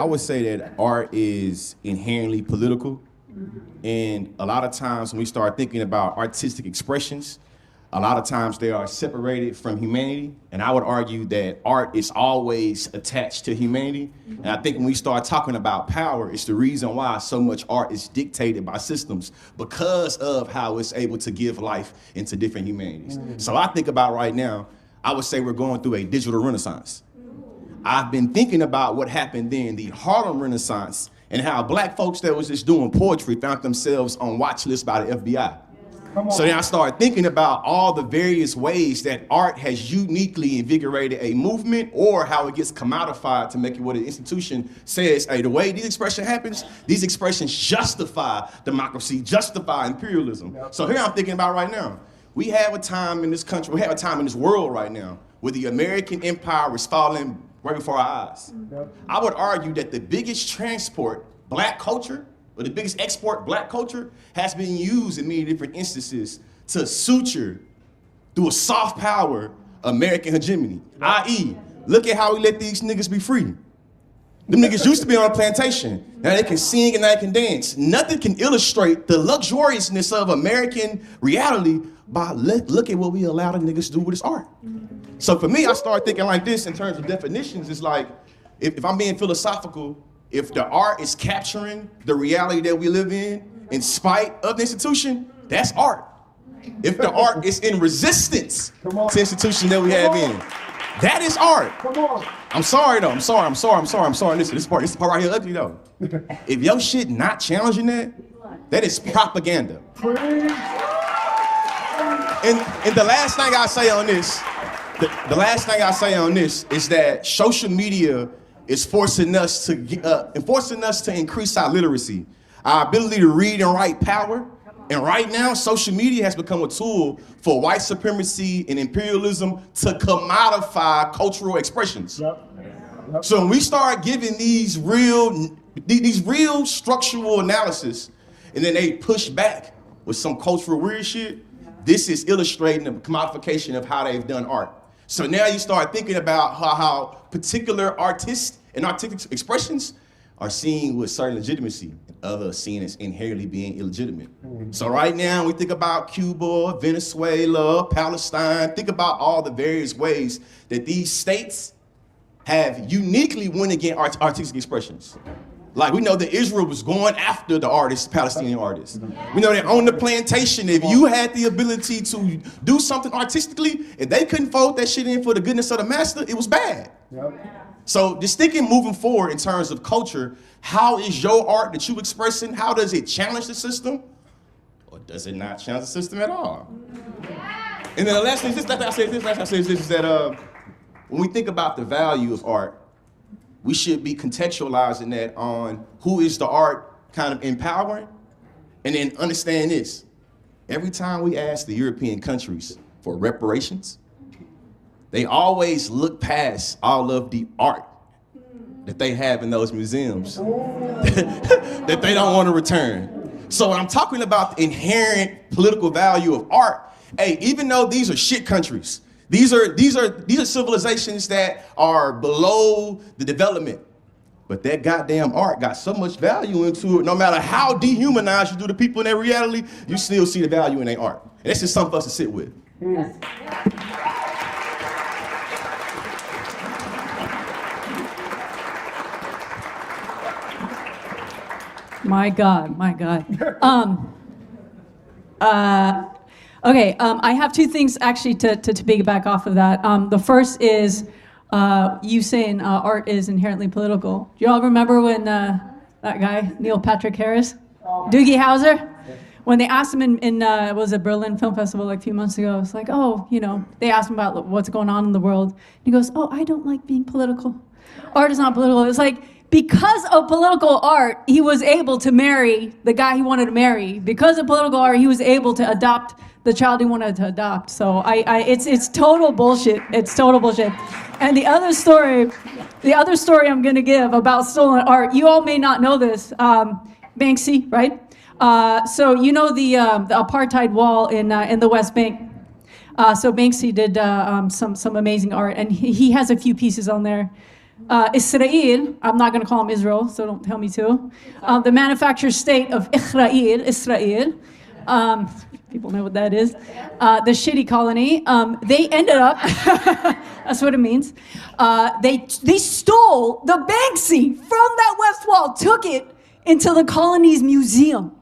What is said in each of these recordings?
I would say that art is inherently political. And a lot of times when we start thinking about artistic expressions, a lot of times they are separated from humanity. And I would argue that art is always attached to humanity. And I think when we start talking about power, it's the reason why so much art is dictated by systems because of how it's able to give life into different humanities. So I think about right now, I would say we're going through a digital renaissance. I've been thinking about what happened then, the Harlem Renaissance, and how black folks that was just doing poetry found themselves on watch lists by the FBI. So then I started thinking about all the various ways that art has uniquely invigorated a movement or how it gets commodified to make it what an institution says, hey, the way these expression happens, these expressions justify democracy, justify imperialism. So here I'm thinking about right now, we have a time in this country, we have a time in this world right now where the American empire is falling right before our eyes. I would argue that the biggest transport black culture, or the biggest export black culture, has been used in many different instances to suture through a soft power American hegemony. I.e., look at how we let these niggas be free. Them niggas used to be on a plantation. Now they can sing and now they can dance. Nothing can illustrate the luxuriousness of American reality by look at what we allow the niggas to do with this art. So for me, I started thinking like this in terms of definitions. It's like, if I'm being philosophical, if the art is capturing the reality that we live in spite of the institution, that's art. If the art is in resistance to the institution that we have in, that is art. I'm sorry though, I'm sorry. Listen, this part right here ugly though. If your shit not challenging that is propaganda. And the last thing I say on this, the last thing I say on this is that social media is forcing us to increase our literacy, our ability to read and write power. And right now, social media has become a tool for white supremacy and imperialism to commodify cultural expressions. So when we start giving these real structural analysis, and then they push back with some cultural weird shit, this is illustrating the commodification of how they've done art. So now you start thinking about how particular artists and artistic expressions are seen with certain legitimacy, and others seen as inherently being illegitimate. So right now, we think about Cuba, Venezuela, Palestine, think about all the various ways that these states have uniquely went against artistic expressions. Like we know that Israel was going after the artists, Palestinian artists. We know that on the plantation, if you had the ability to do something artistically, if they couldn't fold that shit in for the goodness of the master, it was bad. So just thinking moving forward in terms of culture, how is your art that you expressing, how does it challenge the system? Or does it not challenge the system at all? And then the last thing, is that when we think about the value of art, we should be contextualizing that on who is the art kind of empowering, and then understand this. Every time we ask the European countries for reparations, they always look past all of the art that they have in those museums that they don't want to return. So when I'm talking about the inherent political value of art, hey, even though these are shit countries, these are civilizations that are below the development. But that goddamn art got so much value into it, no matter how dehumanized you do the people in their reality, you still see the value in their art. And that's just something for us to sit with. My God. Okay, I have two things actually to piggyback off of that. The first is you saying art is inherently political. Do you all remember when that guy, Neil Patrick Harris, Doogie Howser, when they asked him in was it Berlin Film Festival like a few months ago, it's like, oh, they asked him about what's going on in the world. And he goes, oh, I don't like being political. Art is not political. It's like, because of political art, he was able to marry the guy he wanted to marry. Because of political art, he was able to adopt the child he wanted to adopt. So it's total bullshit. It's total bullshit. And the other story I'm gonna give about stolen art, you all may not know this, Banksy, right? So you know the apartheid wall in the West Bank. So Banksy did some amazing art, and he has a few pieces on there. Israel, I'm not going to call them Israel, so don't tell me to. The manufactured state of Israel, people know what that is. The shitty colony. They ended up, that's what it means. They stole the Banksy from that West Wall, took it into the colony's museum.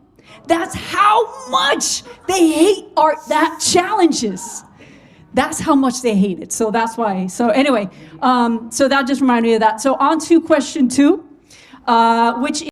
That's how much they hate art that challenges. That's how much they hate it. So that's why. So anyway, so that just reminded me of that. So on to question 2, which